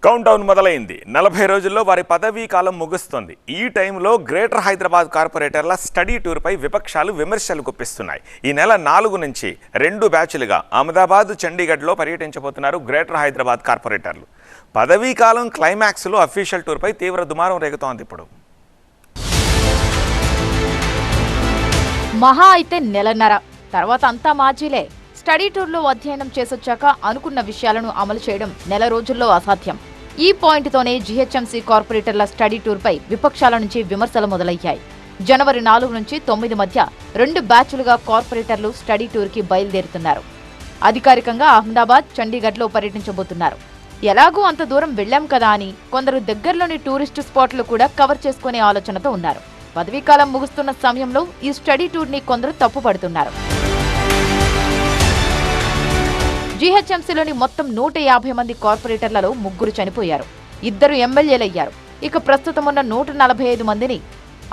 Count down మొదలైంది. 40 రోజుల్లో వారి పదవీ కాలం ముగుస్తుంది. ఈ టైంలో గ్రేటర్ హైదరాబాద్ కార్పొరేటర్ల స్టడీ టూర్పై విపక్షాలు విమర్శలు గుప్పిస్తున్నాయి. ఈ నెల 4 నుంచి 2 బ్యాచ్లుగా అహ్మదాబాద్, చండీగఢ్లో పర్యటించబోతున్నారు గ్రేటర్ హైదరాబాద్ కార్పొరేటర్లు. పదవీ కాలం క్లైమాక్స్లో అఫీషియల్ టూర్పై తీవ్ర దుమారం రేగుతోంది. ఇప్పుడు మహా అయితే నెలన్నర తర్వాత అంతా మాజీలే. స్టడీ టూర్లో అధ్యయనం చేసొచ్చాక అనుకున్న విషయాలను అమలు చేయడం నెల రోజుల్లో అసాధ్యం. ఈ పాయింట్తోనే జీహెచ్ఎంసీ కార్పొరేటర్ల స్టడీ టూర్పై విపక్షాల నుంచి విమర్శలు మొదలయ్యాయి. జనవరి 4 నుంచి 9 మధ్య 2 బ్యాచ్లుగా కార్పొరేటర్లు స్టడీ టూర్కి బయలుదేరుతున్నారు. అధికారికంగా అహ్మదాబాద్, చండీగఢ్లో పర్యటించబోతున్నారు. ఎలాగూ అంత దూరం వెళ్లాం కదా అని కొందరు దగ్గరలోని టూరిస్టు స్పాట్లు కూడా కవర్ చేసుకునే ఆలోచనతో ఉన్నారు. పదవీకాలం ముగుస్తున్న సమయంలో ఈ స్టడీ టూర్ని కొందరు తప్పుపడుతున్నారు. జీహెచ్ఎంసీలోని మొత్తం 150 మంది కార్పొరేటర్లలో 3 చనిపోయారు, 2 ఎమ్మెల్యేలయ్యారు. ఇక ప్రస్తుతం ఉన్న 145 మందిని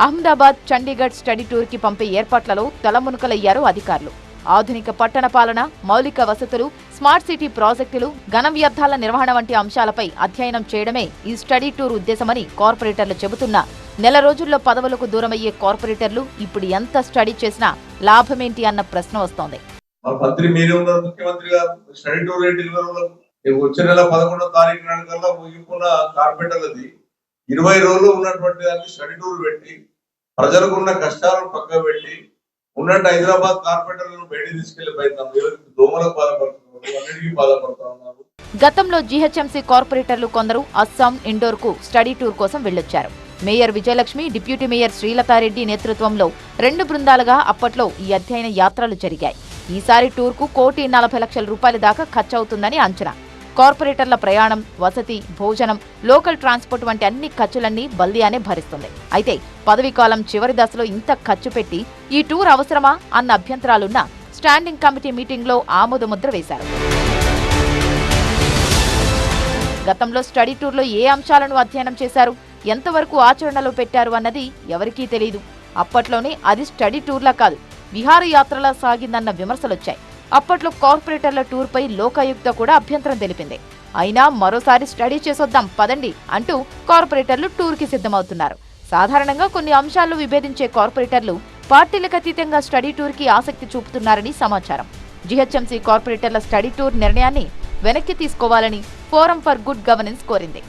అహ్మదాబాద్, చండీగఢ్ స్టడీ టూర్కి పంపే ఏర్పాట్లలో తలమునకలయ్యారు అధికారులు. ఆధునిక పట్టణ పాలన, మౌలిక వసతులు, స్మార్ట్ సిటీ ప్రాజెక్టులు, ఘన వ్యర్థాల నిర్వహణ వంటి అంశాలపై అధ్యయనం చేయడమే ఈ స్టడీ టూర్ ఉద్దేశమని కార్పొరేటర్లు చెబుతున్నా నెల రోజుల్లో పదవులకు దూరమయ్యే కార్పొరేటర్లు ఇప్పుడు ఎంత స్టడీ చేసినా లాభమేంటి అన్న ప్రశ్న వస్తోంది. మంత్రి మీరే ఉన్నారు, ముఖ్యమంత్రి గారు స్టడీ టూర్ వచ్చే నెల 11వ తారీఖు నాటికల్లా ముగిపున్న కార్పొరేటర్లది 20 రోజులు ఉన్నటువంటి దాన్ని స్టడీ టూర్ పెట్టి ప్రజలకు ఉన్న కష్టాలను పక్కకు పెట్టి ఉన్నట్టు హైదరాబాద్ కార్పొరేటర్లను బయటికి తీసుకెళ్లిపోయినాం. దోమలకు బాధపడుతున్నారు, అన్నిటికీ బాధపడుతూ ఉన్నారు. గతంలో జీహెచ్ఎంసీ కార్పొరేటర్లు కొందరు అస్సాం, ఇండోర్ కు స్టడీ టూర్ కోసం వెళ్లొచ్చారు. Mayor Vijayalakshmi, deputy mayor Srilatha Reddy నేతృత్వంలో 2 బృందాలుగా అప్పట్లో ఈ అధ్యయన యాత్రలు జరిగాయి. ఈసారి టూర్కు ₹1,40,00,000 దాకా ఖర్చవుతుందని అంచనా. కార్పొరేటర్ల ప్రయాణం, వసతి, భోజనం, లోకల్ ట్రాన్స్పోర్ట్ వంటి అన్ని ఖర్చులన్నీ బల్దియానే భరిస్తుంది. అయితే పదవీకాలం చివరి దశలో ఇంత ఖర్చు పెట్టి ఈ టూర్ అవసరమా అన్న అభ్యంతరాలున్న స్టాండింగ్ కమిటీ మీటింగ్లో ఆమోదముద్ర వేశారు. గతంలో స్టడీ టూర్లో ఏ అంశాలను అధ్యయనం చేశారు, ఎంతవరకు ఆచరణలో పెట్టారు అన్నది ఎవరికీ తెలియదు. అప్పట్లోనే అది స్టడీ టూర్లా కాదు, విహారయాత్రలా సాగిందన్న విమర్శలొచ్చాయి. అప్పట్లో కార్పొరేటర్ల టూర్పై లోకాయుక్త కూడా అభ్యంతరం తెలిపింది. అయినా మరోసారి స్టడీ చేసొద్దాం పదండి అంటూ కార్పొరేటర్లు టూర్కి సిద్ధమవుతున్నారు. సాధారణంగా కొన్ని అంశాల్లో విభేదించే కార్పొరేటర్లు పార్టీలకు అతీతంగా స్టడీ టూర్కి ఆసక్తి చూపుతున్నారని సమాచారం. జీహెచ్ఎంసీ కార్పొరేటర్ల స్టడీ టూర్ నిర్ణయాన్ని వెనక్కి తీసుకోవాలని ఫోరం ఫర్ గుడ్ గవర్నెన్స్ కోరింది.